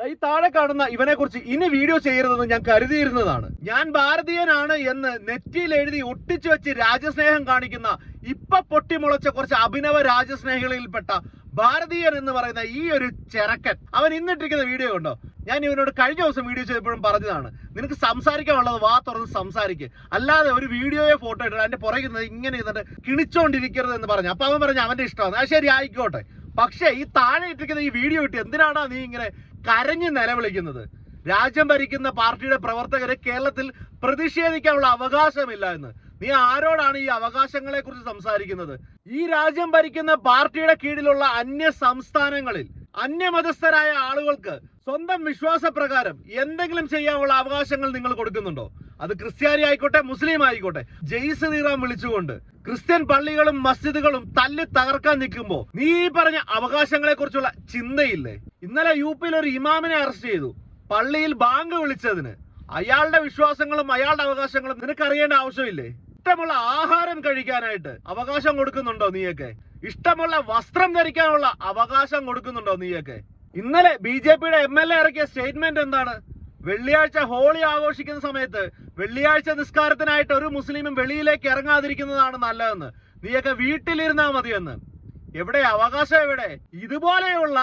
ഈ താഴെ കാണുന്ന ഇവനെ കുറിച്ച് ഇനി വീഡിയോ ചെയ്യരുതെന്ന് ഞാൻ കരുതിയിരുന്നതാണ്. ഞാൻ ഭാരതീയനാണ് എന്ന് നെറ്റിയിൽ എഴുതി ഒട്ടിച്ചു വെച്ച് രാജ്യസ്നേഹം കാണിക്കുന്ന ഇപ്പൊ പൊട്ടിമുളച്ച കുറച്ച് അഭിനവ രാജ്യസ്നേഹികളിൽപ്പെട്ട ഭാരതീയൻ എന്ന് പറയുന്ന ഈ ഒരു ചെറുക്കൻ അവൻ ഇന്നിട്ടിരിക്കുന്ന വീഡിയോ ഉണ്ടോ? ഞാൻ ഇവനോട് കഴിഞ്ഞ ദിവസം വീഡിയോ ചെയ്തപ്പോഴും പറഞ്ഞതാണ്, നിനക്ക് സംസാരിക്കാനുള്ളത് വാ തുറന്ന് സംസാരിക്കുക, അല്ലാതെ ഒരു വീഡിയോയെ ഫോട്ടോ ഇട്ടിട്ട് അതിന്റെ പുറകിൽ ഇങ്ങനെ ഇരുന്നിട്ട് കിണിച്ചോണ്ടിരിക്കരുത് എന്ന് പറഞ്ഞു. അപ്പൊ അവൻ പറഞ്ഞു അവന്റെ ഇഷ്ടമാണ്. അത് ശരി, ആയിക്കോട്ടെ. പക്ഷെ ഈ താഴെ ഇട്ടിരിക്കുന്ന ഈ വീഡിയോ ഇട്ട് എന്തിനാണ് നീ ഇങ്ങനെ കരഞ്ഞ് നിലവിളിക്കുന്നത്? രാജ്യം ഭരിക്കുന്ന പാർട്ടിയുടെ പ്രവർത്തകരെ കേരളത്തിൽ പ്രതിഷേധിക്കാനുള്ള അവകാശമില്ല എന്ന്. നീ ആരോടാണ് ഈ അവകാശങ്ങളെ കുറിച്ച് സംസാരിക്കുന്നത്? ഈ രാജ്യം ഭരിക്കുന്ന പാർട്ടിയുടെ കീഴിലുള്ള അന്യ സംസ്ഥാനങ്ങളിൽ അന്യമതസ്ഥരായ ആളുകൾക്ക് സ്വന്തം വിശ്വാസപ്രകാരം എന്തെങ്കിലും ചെയ്യാനുള്ള അവകാശങ്ങൾ നിങ്ങൾ കൊടുക്കുന്നുണ്ടോ? അത് ക്രിസ്ത്യാനി ആയിക്കോട്ടെ, മുസ്ലിം ആയിക്കോട്ടെ. ജയ് ശ്രീറാം വിളിച്ചുകൊണ്ട് ക്രിസ്ത്യൻ പള്ളികളും മസ്ജിദുകളും തല്ലി തകർക്കാൻ നിൽക്കുമ്പോ നീ ഈ പറഞ്ഞ അവകാശങ്ങളെ കുറിച്ചുള്ള ചിന്തയില്ലേ? ഇന്നലെ യു.പിയിൽ ഒരു ഇമാമിനെ അറസ്റ്റ് ചെയ്തു, പള്ളിയിൽ ബാങ്ക് വിളിച്ചതിന്. അയാളുടെ വിശ്വാസങ്ങളും അയാളുടെ അവകാശങ്ങളും നിനക്കറിയേണ്ട ആവശ്യമില്ലേ? ഇഷ്ടമുള്ള ആഹാരം കഴിക്കാനായിട്ട് അവകാശം കൊടുക്കുന്നുണ്ടോ നീയൊക്കെ? ഇഷ്ടമുള്ള വസ്ത്രം ധരിക്കാനുള്ള അവകാശം കൊടുക്കുന്നുണ്ടോ നീയൊക്കെ? ഇന്നലെ BJPയുടെ MLA ഇറക്കിയ സ്റ്റേറ്റ്മെന്റ് എന്താണ്? വെള്ളിയാഴ്ച ഹോളി ആഘോഷിക്കുന്ന സമയത്ത് വെള്ളിയാഴ്ച നിസ്കാരത്തിനായിട്ട് ഒരു മുസ്ലിമും വെളിയിലേക്ക് ഇറങ്ങാതിരിക്കുന്നതാണ് നല്ലതെന്ന്. നീയൊക്കെ വീട്ടിലിരുന്നാ മതിയെന്ന്. എവിടെ അവകാശം? എവിടെ? ഇതുപോലെയുള്ള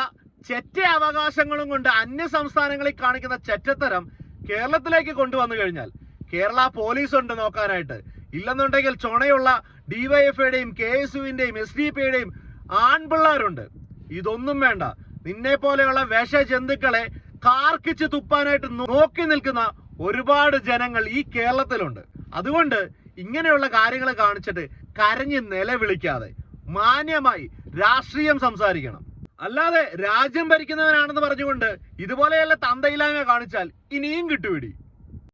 ചെറ്റ അവകാശങ്ങളും കൊണ്ട് അന്യ സംസ്ഥാനങ്ങളിൽ കാണിക്കുന്ന ചെറ്റത്തരം കേരളത്തിലേക്ക് കൊണ്ടുവന്നു കഴിഞ്ഞാൽ കേരള പോലീസ് ഉണ്ട് നോക്കാനായിട്ട്. ഇല്ലെന്നുണ്ടെങ്കിൽ ചുണയുള്ള DYFഐയുടെയും KSUവിന്റെയും SDPഐയുടെയും ആൺപിള്ളേരുണ്ട്. ഇതൊന്നും വേണ്ട. നിന്നെ പോലെയുള്ള വിഷജന്തുക്കളെ കാർക്കിച്ച് തുപ്പാനായിട്ട് നോക്കി നിൽക്കുന്ന ഒരുപാട് ജനങ്ങൾ ഈ കേരളത്തിലുണ്ട്. അതുകൊണ്ട് ഇങ്ങനെയുള്ള കാര്യങ്ങൾ കാണിച്ചിട്ട് കരഞ്ഞ് നിലവിളിക്കാതെ മാന്യമായി രാഷ്ട്രീയം സംസാരിക്കണം. അല്ലാതെ രാജ്യം ഭരിക്കുന്നവനാണെന്ന് പറഞ്ഞുകൊണ്ട് ഇതുപോലെയുള്ള തന്തയില്ലായ്മ കാണിച്ചാൽ ഇനിയും കിട്ടുപിടി.